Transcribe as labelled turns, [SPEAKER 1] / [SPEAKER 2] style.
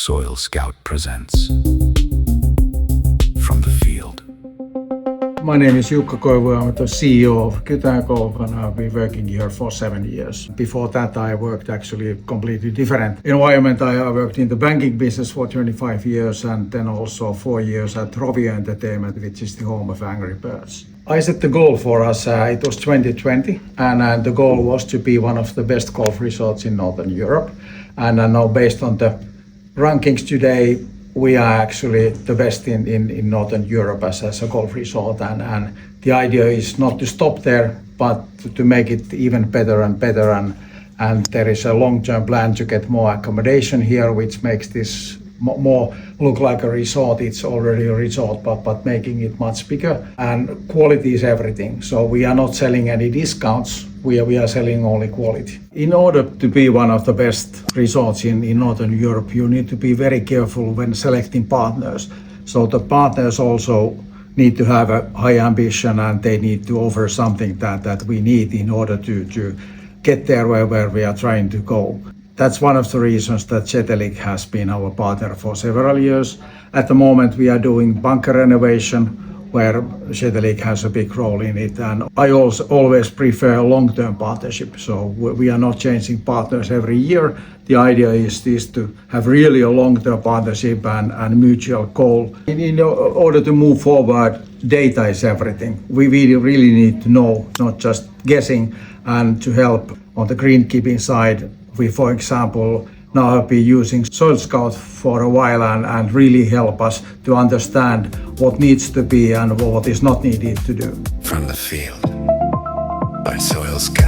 [SPEAKER 1] Soil Scout presents From the Field.
[SPEAKER 2] My name is Jukka Koivu. I'm the CEO of Kytää Golf and I've been working here for 7 years. Before that, I worked actually a completely different environment. I worked in the banking business for 25 years and then also 4 years at Rovio Entertainment, which is the home of Angry Birds. I set the goal for us, it was 2020, and the goal was to be one of the best golf resorts in Northern Europe. And now based on the rankings today, we are actually the best in Northern Europe as a golf resort. And the idea is not to stop there, but to make it even better and better. And there is a long-term plan to get more accommodation here, which makes this more look like a resort. It's already a resort, but making it much bigger. And quality is everything. So we are not selling any discounts. We are selling only quality. In order to be one of the best resorts in Northern Europe, you need to be very careful when selecting partners. So the partners also need to have a high ambition and they need to offer something that we need in order to get there where we are trying to go. That's one of the reasons that Cetelik has been our partner for several years. At the moment, we are doing bunker renovation, where Cetelik has a big role in it. And I also always prefer a long-term partnership. So we are not changing partners every year. The idea is to have really a long-term partnership and mutual goal. In order to move forward, data is everything. We really need to know, not just guessing, and to help on the greenkeeping side. We, for example, now have been using Soil Scout for a while and really help us to understand what needs to be and what is not needed to do.
[SPEAKER 1] From the Field by Soil Scout.